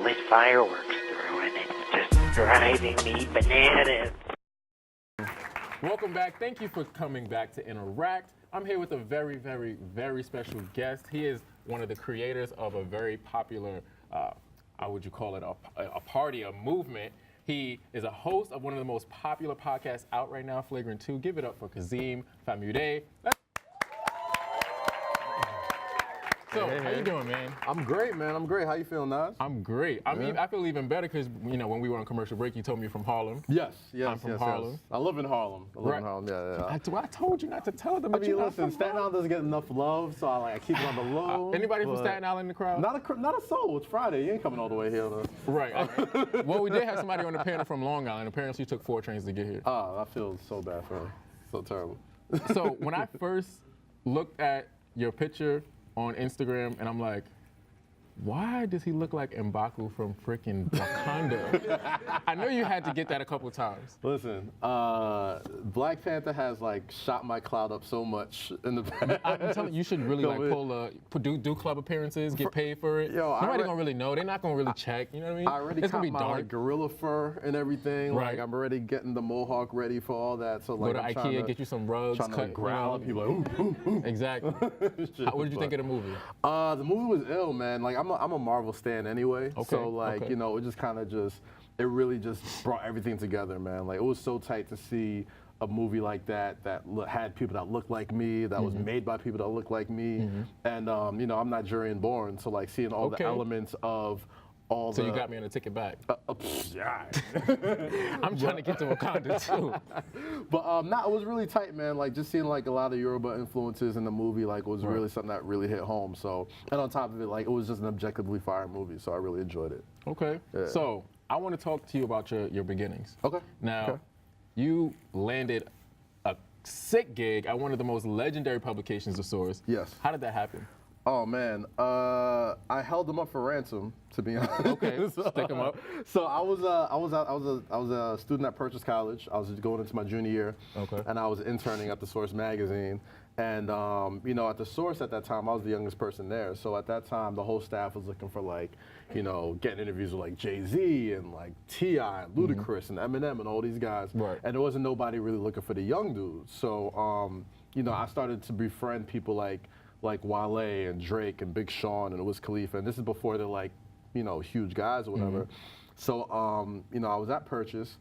lit fireworks through, and it's just driving me bananas. Welcome back. Thank you for coming back to Interact. I'm here with a very, very, very special guest. He is one of the creators of a very popular, how would you call it, a party, a movement. He is a host of one of the most popular podcasts out right now, Flagrant 2. Give it up for Kazeem, Famuyide. So, hey. How you doing, man? I'm great, man. I'm great. How you feeling, Nas? I'm great. I feel even better because, you know, when we were on commercial break, you told me you're from Harlem. Yes. I'm from Harlem. Yes. I live in Harlem. Yeah. I told you not to tell them. I mean, listen, Staten Island doesn't get enough love, so I keep it on the low. Anybody from Staten Island in the crowd? Not a soul. It's Friday. You ain't coming all the way here, though. Right. Well, we did have somebody on the panel from Long Island. Apparently, you took 4 trains to get here. Oh, I feel so bad for her. So terrible. So when I first looked at your picture on Instagram, and I'm like, why does he look like M'Baku from freaking Wakanda? I know you had to get that a couple times. Listen, Black Panther has shot my clout up so much in the past. I'm telling you, you should really do club appearances, get paid for it. Yo, Nobody gonna really know. They're not gonna really check. You know what I mean? I already it's got gonna be my dark. gorilla fur and everything. Right. I'm already getting the mohawk ready for all that. So go to IKEA, get you some rugs, trying to growl at people ooh, ooh. Exactly. What did you think of the movie? The movie was ill, man. I'm a Marvel stan anyway. Okay, So you know, it just kind of it really just brought everything together, man. It was so tight to see a movie like that had people that looked like me, that was made by people that look like me, and you know, I'm Nigerian born, so seeing all the elements of all So you got me on a ticket back. Yeah. I'm trying to get to Wakanda too. But it was really tight, man. Just seeing a lot of Yoruba influences in the movie, was really something that really hit home. So, and on top of it, it was just an objectively fire movie. So I really enjoyed it. Okay. Yeah. So I want to talk to you about your beginnings. Okay. Now, you landed a sick gig at one of the most legendary publications of sorts. Yes. How did that happen? Oh man, I held them up for ransom, to be honest. Okay, stick them up. So I was a student at Purchase College. I was just going into my junior year. Okay. And I was interning at the Source magazine. And you know, at the Source at that time, I was the youngest person there. So at that time, the whole staff was looking for you know, getting interviews with Jay-Z and T.I. and Ludacris and Eminem and all these guys. Right. And there wasn't nobody really looking for the young dudes. So you know, I started to befriend people like Wale and Drake and Big Sean and Wiz Khalifa, and this is before they're you know, huge guys or whatever. So you know, I was at Purchase,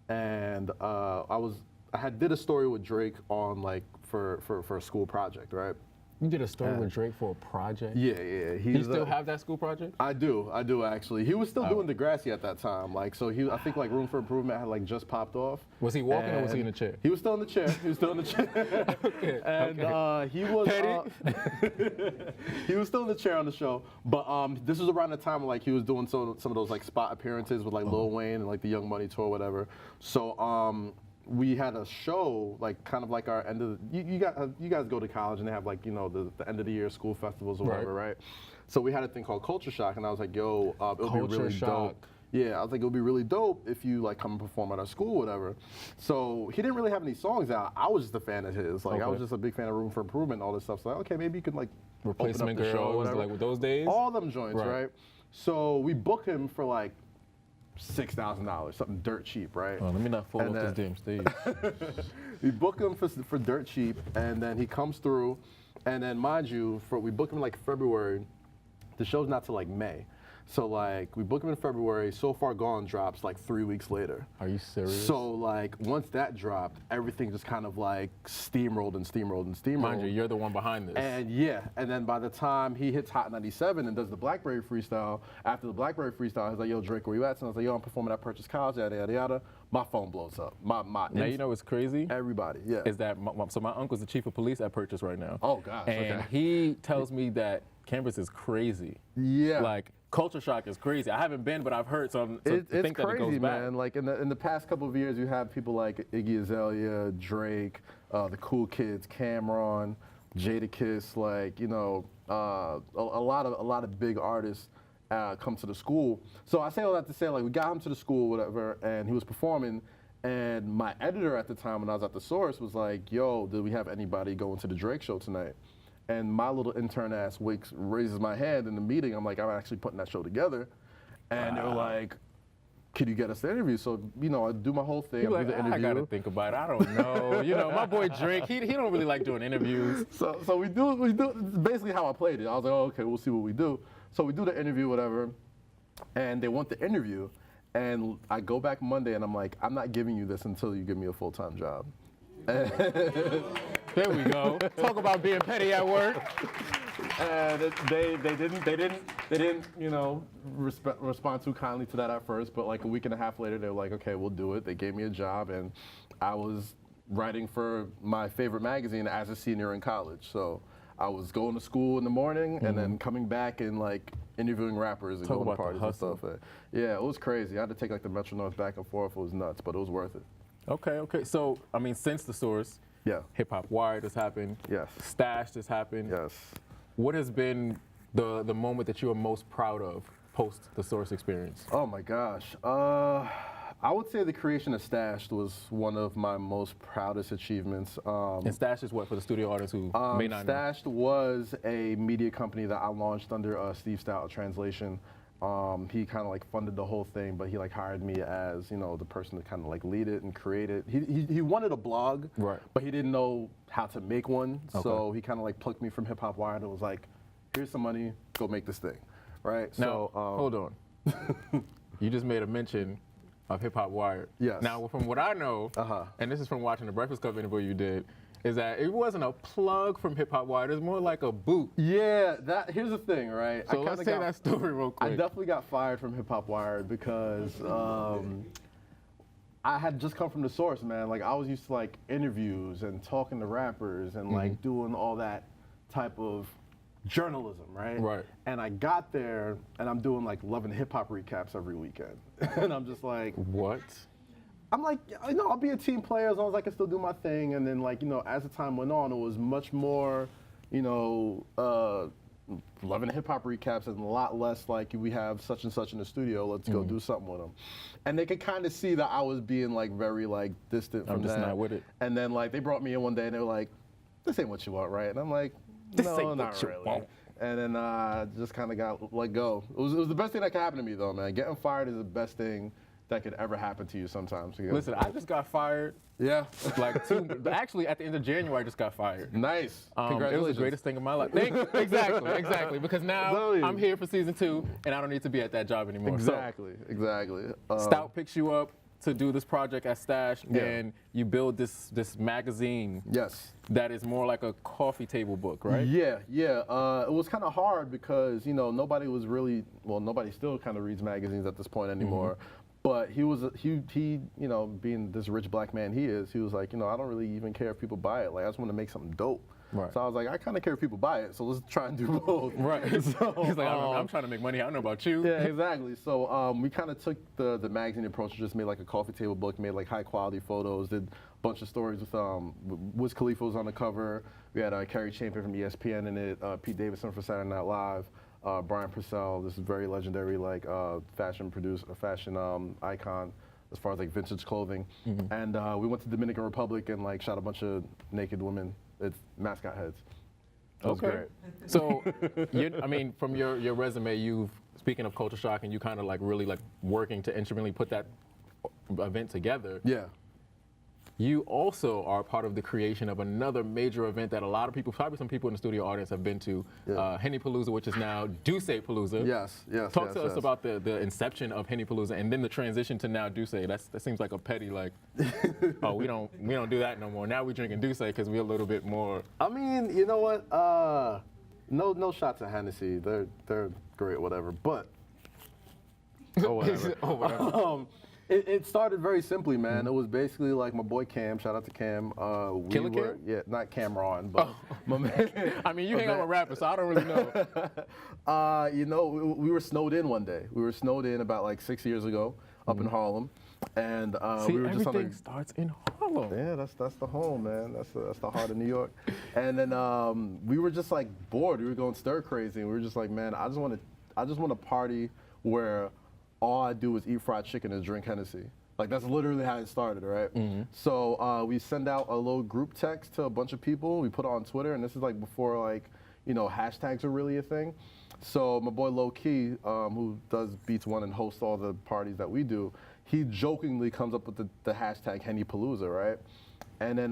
and I did a story with Drake on for a school project, right? You did a story with Drake for a project? Yeah. Do you still have that school project? I do actually. He was still doing Degrassi at that time. So I think Room for Improvement had just popped off. Was he walking or was he in a chair? He was still in the chair. Okay. And he was he was still in the chair on the show. But this was around the time he was doing some of those spot appearances with Lil Wayne and the Young Money tour, whatever. So we had a show, kind of our end of you guys go to college and they have you know, the end of the year school festivals or whatever, right? So we had a thing called Culture Shock, and I was like, yo, it'll be really dope. Yeah, I was like, it would be really dope if you come and perform at our school, whatever. So he didn't really have any songs out. I was just a fan of his. I was just a big fan of Room for Improvement and all this stuff. So okay, maybe you could Replacement open up the show, Girls, whatever. like with those days? All them joints, Right. right? So we book him for like $6,000, something dirt cheap, right? Oh, let me not fall And off this then- damn stage. We book him for dirt cheap, and then he comes through, and then mind you, we book him like February. The show's not till like May. So like we book him in February, So Far Gone drops like 3 weeks later. Are you serious? So like once that dropped, everything just kind of like steamrolled and steamrolled and steamrolled. Mind you, you're the one behind this. And yeah, and then by the time he hits Hot 97 and does the Blackberry freestyle, after the Blackberry freestyle, he's like, yo, Drake, where you at? And I was like, yo, I'm performing at Purchase College, yada, yada, yada. My phone blows up. Now you know what's crazy? Everybody, yeah. Is that, so my uncle's the chief of police at Purchase right now. Oh, gosh, And okay. he tells me that campus is crazy. Yeah. Like, culture shock is crazy. I haven't been, but I've heard, so to It's think that it crazy, goes back. man. Like in the past couple of years, you have people like Iggy Azalea, Drake, the Cool Kids, Cameron, Jadakiss, like a lot of big artists come to the school. So I say all that to say, like, we got him to the school, whatever, and he was performing. And my editor at the time, when I was at the Source, was like, "Yo, do we have anybody going to the Drake show tonight?" And my little intern ass raises my hand in the meeting. I'm like, I'm actually putting that show together. And they were like, could you get us the interview? So, I do my whole thing. You're I like, do the I interview. gotta think about it. I don't know. My boy Drake, he don't really like doing interviews. So we do basically how I played it. I was like, oh, okay, we'll see what we do. So we do the interview, whatever. And they want the interview. And I go back Monday and I'm like, I'm not giving you this until you give me a full-time job. There we go. Talk about being petty at work. And they didn't respond too kindly to that at first, but like a week and a half later, they were like, okay, we'll do it. They gave me a job, and I was writing for my favorite magazine as a senior in college. So I was going to school in the morning and then coming back and like interviewing rappers and Talk going to about the parties and hustle. stuff. Yeah, it was crazy. I had to take like the Metro North back and forth. It was nuts, but it was worth it. Okay. So, since the Source, yeah, Hip Hop Wired has happened. Yes. Stash has happened. Yes. What has been the moment that you are most proud of post the Source experience? Oh my gosh. I would say the creation of Stashed was one of my most proudest achievements. And Stash is what, for the studio audience who may not know? Stashed was a media company that I launched under Steve Stout Translation. He kind of like funded the whole thing, but he like hired me as the person to kind of like lead it and create it. He wanted a blog, right? But he didn't know how to make one, Okay. so he kind of like plucked me from Hip Hop Wired and was like, "Here's some money, go make this thing," right? Now, So hold on. You just made a mention of Hip Hop Wired. Yes. Now, from what I know, and this is from watching the Breakfast Club interview you did, is that it wasn't a plug from Hip Hop Wired. It was more like a boot. Yeah, here's the thing, right? So let's say that story real quick. I definitely got fired from Hip Hop Wired because I had just come from the Source, man. Like I was used to like interviews and talking to rappers and like doing all that type of journalism, right? Right. And I got there and I'm doing like Love and Hip Hop recaps every weekend. And I'm just like, what? I'm like, I'll be a team player as long as I can still do my thing. And then like, as the time went on, it was much more, Love and Hip Hop recaps and a lot less like we have such and such in the studio, let's go do something with them. And they could kind of see that I was being like very like distant from I'm just that. not with it. And then like they brought me in one day and they were like, this ain't what you want, right? And I'm like, This no, ain't not what you really. want. And then just kind of got let go. It was the best thing that could happen to me though, man. Getting fired is the best thing that could ever happen to you sometimes. Listen, I just got fired. Yeah. Actually, at the end of January, I just got fired. Nice. It Congratulations. was the greatest thing in my life. Thank you. Exactly. Because now I'm here for season 2, and I don't need to be at that job anymore. Exactly. Stout picks you up to do this project at Stash, Yeah. and you build this magazine. Yes. That is more like a coffee table book, right? Yeah. It was kind of hard because nobody was really nobody still kind of reads magazines at this point anymore. But he being this rich black man he was like, I don't really even care if people buy it. Like I just want to make something dope. Right. So I was like, I kind of care if people buy it. So let's try and do both. Right. So, He's like, I'm trying to make money. I don't know about you. Yeah, exactly. So we kind of took the magazine approach, just made like a coffee table book, made like high quality photos, did a bunch of stories with Wiz Khalifa was on the cover. We had Kerry Champion from ESPN in it, Pete Davidson from Saturday Night Live, Brian Purcell, this very legendary like fashion icon as far as like vintage clothing. And we went to Dominican Republic and like shot a bunch of naked women. It's mascot heads. That was Okay. great. So, I mean, from your resume, you've, speaking of Culture Shock, and you kind of like really like working to instrumentally put that event together. Yeah. You also are part of the creation of another major event that a lot of people, probably some people in the studio audience, have been to, Henny Palooza, which is now Duce Palooza. Yes, yes. Talk to us about the inception of Henny Palooza and then the transition to now Duce. That seems like a petty, like, oh, we don't do that no more. Now we drinking Duce because we're a little bit more. I mean, you know what? No shots at Hennessy. They're great, whatever. But oh, whatever. Oh, whatever. It started very simply, man. It was basically like my boy Cam. Shout out to Cam. Killer Cam? Yeah, not Cameron, but my man. I mean, you hang out with rappers, so I don't really know. You know, we were snowed in one day. We were snowed in about like 6 years ago up in Harlem, and See, we were just on everything starts in Harlem. Yeah, that's the home, man. That's the heart of New York. And then we were just like bored. We were going stir crazy, and we were just like, man, I just want a party where all I do is eat fried chicken and drink Hennessy. Like, that's literally how it started, right? So we send out a little group text to a bunch of people. We put it on Twitter, and this is like before, like, you know, hashtags are really a thing. So my boy Low Key, who does Beats One and hosts all the parties that we do, he jokingly comes up with the hashtag Henny Palooza, right? And then,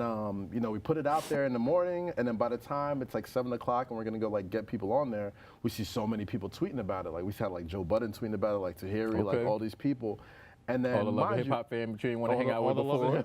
you know, we put it out there in the morning, and then by the time it's like 7 o'clock and we're gonna go like get people on there, we see so many people tweeting about it. Like we had like Joe Budden tweeting about it, like Tahiri, like all these people. And then all the love and hip hop fam you want to hang out with before.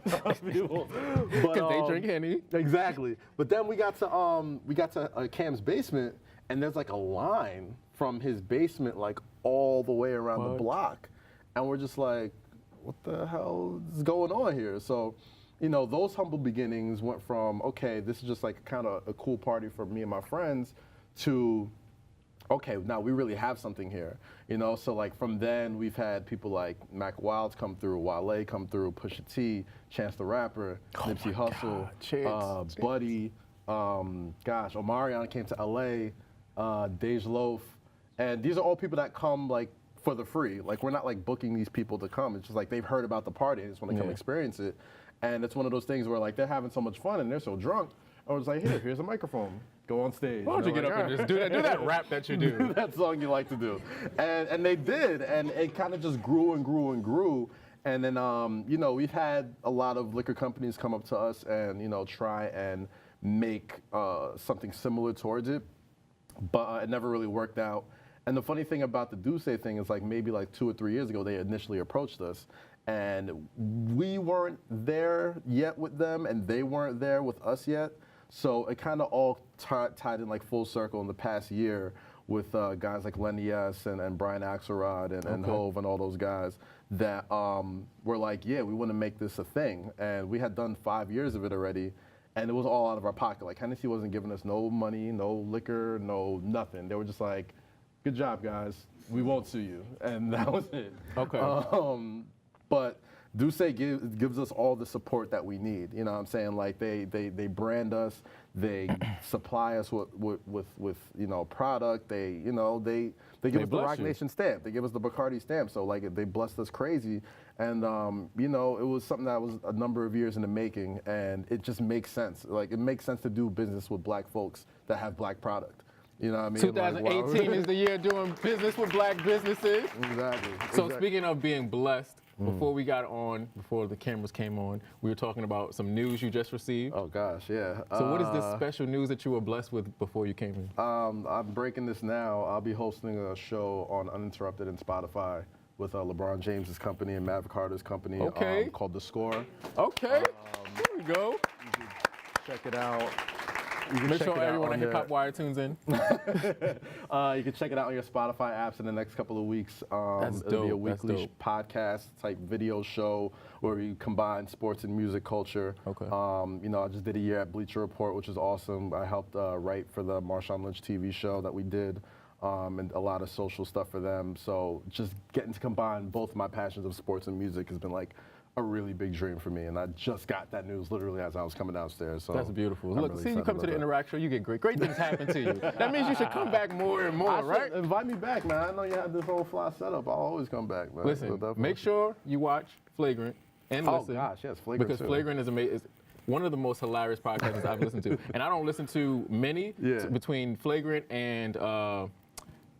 Because they drink Henny. Exactly. But then we got to Cam's basement, and there's like a line from his basement like all the way around the block, and we're just like, what the hell is going on here? So, you know, those humble beginnings went from, okay, this is just like kind of a cool party for me and my friends, to, okay, now we really have something here, you know? So like from then we've had people like Mac Wilds come through, Wale come through, Pusha T, Chance the Rapper, Nipsey Hussle, Buddy, gosh, Omarion came to LA, Dej Loaf, and these are all people that come like for the free. Like we're not like booking these people to come. It's just like they've heard about the party and just want to come experience it. And it's one of those things where like they're having so much fun and they're so drunk. I was like, here's a microphone. Go on stage. Why don't you get up and just do that rap that you do? Do that song you like to do. And they did, and it kind of just grew and grew and grew. And then, you know, we've had a lot of liquor companies come up to us and, you know, try and make something similar towards it, but it never really worked out. And the funny thing about the Duce thing is like maybe like 2 or 3 years ago, they initially approached us. And we weren't there yet with them, and they weren't there with us yet. So it kind of all tied in like full circle in the past year with guys like Lenny S. and Brian Axelrod and Hove and all those guys that were like, yeah, we want to make this a thing. And we had done 5 years of it already, and it was all out of our pocket. Like Hennessy wasn't giving us no money, no liquor, no nothing. They were just like, good job, guys. We won't sue you. And that was it. Okay. But Duce gives us all the support that we need. You know what I'm saying? Like they brand us, they supply us with you know product. They give us the Rock Nation stamp. They give us the Bacardi stamp. So like they blessed us crazy, and you know it was something that was a number of years in the making, and it just makes sense. Like it makes sense to do business with black folks that have black product. You know what I mean? 2018 is the year doing business with black businesses. Exactly. So speaking of being blessed, before we got on, before the cameras came on, we were talking about some news you just received. Oh gosh, yeah. So what is this special news that you were blessed with before you came in? I'm breaking this now. I'll be hosting a show on Uninterrupted and Spotify with LeBron James's company and Maverick Carter's company called The Score. Okay, here we go. Check it out. Make sure everyone at Hip Hop Wire tunes in. You can check it out on your Spotify apps in the next couple of weeks. It'll be a weekly podcast type video show where we combine sports and music culture. Okay. You know, I just did a year at Bleacher Report, which was awesome. I helped write for the Marshawn Lynch TV show that we did. And a lot of social stuff for them. So just getting to combine both my passions of sports and music has been like a really big dream for me, and I just got that news literally as I was coming downstairs. So that's beautiful. I'm Look, really see, you come to the excited Interact show, you get great things happen to you. That means you should come back more and more, right? Invite me back, man. I know you have this whole fly setup. I'll always come back, man. Listen, make sure you watch Flagrant and listen. Oh gosh, yes, Flagrant. Because too. Flagrant is amazing. one of the most hilarious podcasts I've listened to. And I don't listen to many between Flagrant and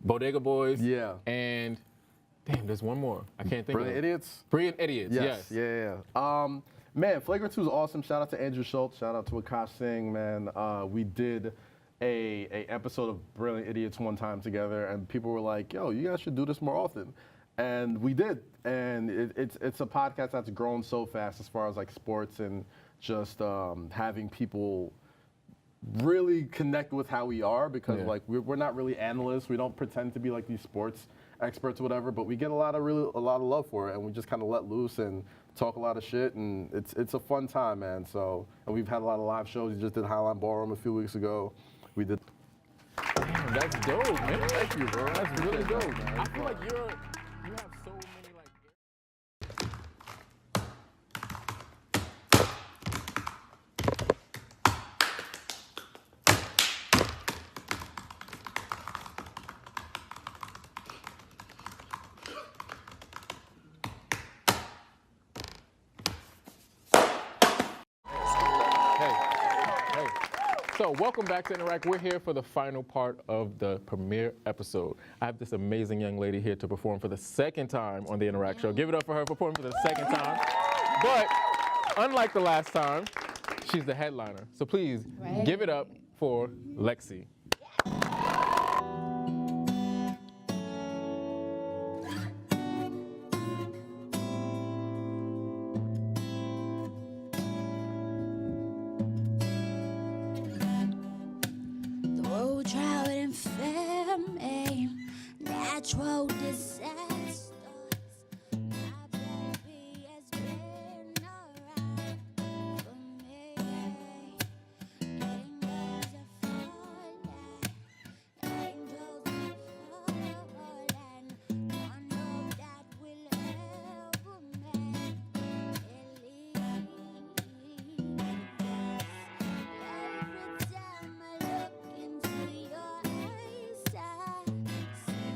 Bodega Boys. Yeah. And damn, there's one more. I can't think Brilliant of it. Idiots? Brilliant Idiots, yes. Yeah. Man, Flagrant 2 is awesome. Shout out to Andrew Schultz. Shout out to Akash Singh, man. We did a episode of Brilliant Idiots one time together, and people were like, yo, you guys should do this more often. And we did. And it's a podcast that's grown so fast as far as like sports and just having people really connect with how we are, because like we're not really analysts. We don't pretend to be like these sports experts or whatever, but we get a lot of love for it, and we just kind of let loose and talk a lot of shit, and it's a fun time, man. So, and we've had a lot of live shows. We just did Highline Ballroom a few weeks ago. We did. Damn, that's dope, man. Thank you, bro. That's really dope, man. I feel like you have so many like. So welcome back to Interact. We're here for the final part of the premiere episode. I have this amazing young lady here to perform for the second time on the Interact show. Give it up for her for performing for the second time. But unlike the last time, she's the headliner. So please give it up for LEXXY. Natural disasters. My baby has been alright for me. Angels are falling, angels are falling. Don't know that will ever make believe. Every time I look into your eyes, I see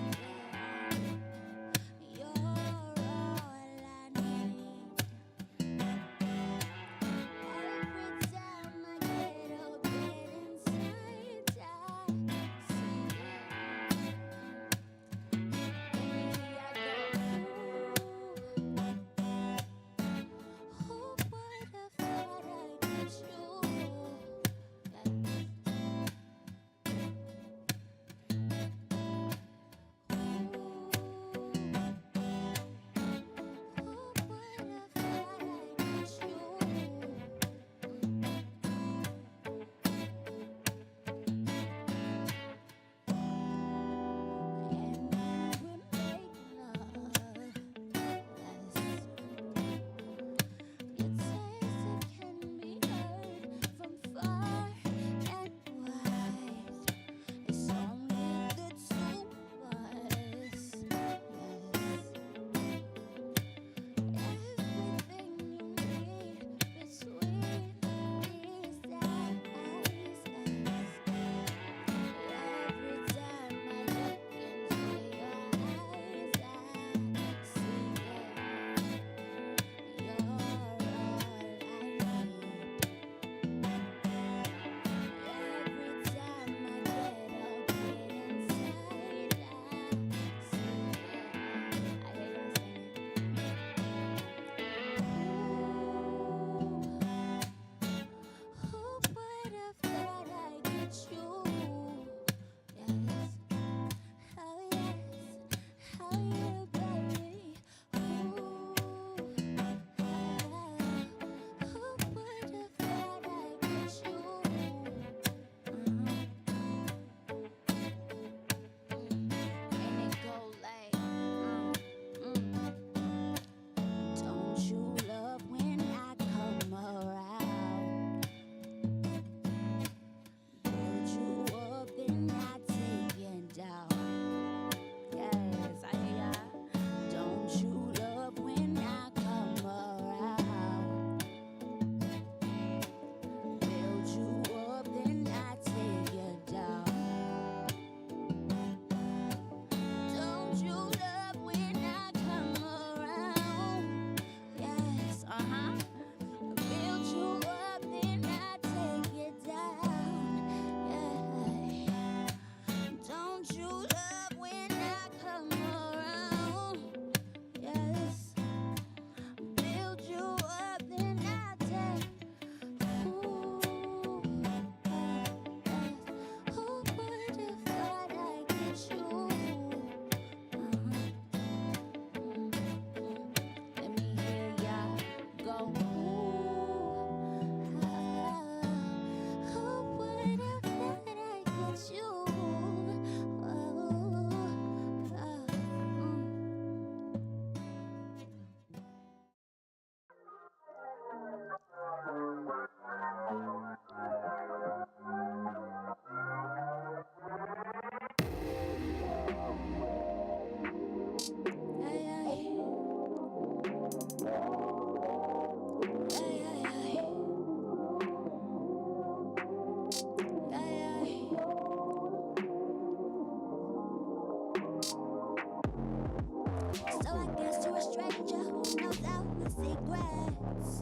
So I guess you're a stranger who knows all my secrets.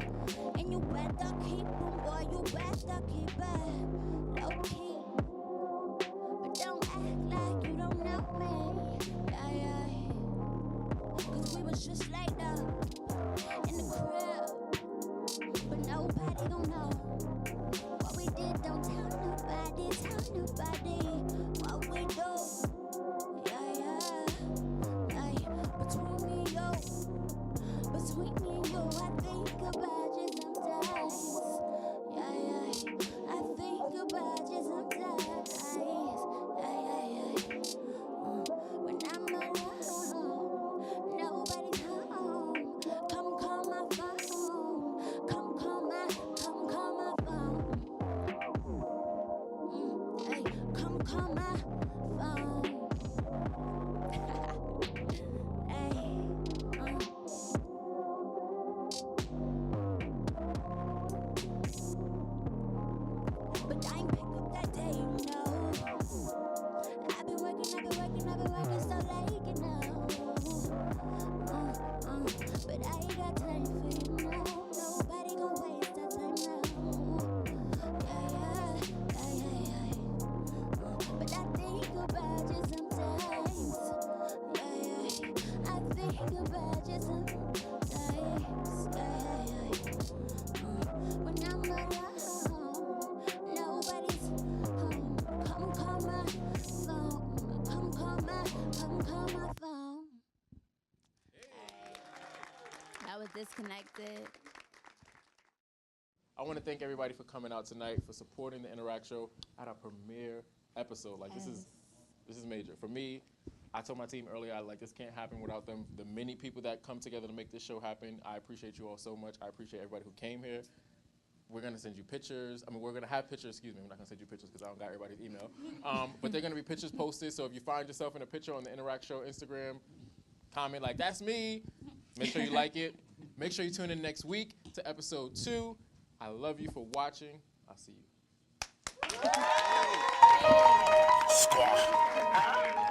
And you better keep them, boy, you better keep it low key. But don't act like you don't know me. Yeah, yeah. Cause we was just laid up in the crib. But nobody gon' know what we did. Don't tell nobody, what we do. Yeah, yeah. Like, between me and you, I think about you sometimes. Yeah, yeah. I think about you sometimes. Yeah, yeah, yeah. When I'm alone, nobody's home. Come call my phone. Come call my phone. Hey, come call my phone. But I ain't pick up that day, you know. I've been working so late, you know. But I ain't got time for you now. Nobody gon' waste that time now. Yeah. But I think about you sometimes. Yeah. I think about you sometimes. Yeah. When I'm alone, nobody's home. Come call my phone. Come call my phone. I was disconnected. I want to thank everybody for coming out tonight, for supporting the Interact Show at our premiere episode. Like, this is major. For me, I told my team earlier, this can't happen without them. The many people that come together to make this show happen. I appreciate you all so much. I appreciate everybody who came here. We're going to send you pictures. We're going to have pictures, excuse me. We're not going to send you pictures because I don't got everybody's email. But they're going to be pictures posted. So if you find yourself in a picture on the Interact Show Instagram, comment like, that's me. Make sure you like it. Make sure you tune in next week to episode 2. I love you for watching. I'll see you. Squad.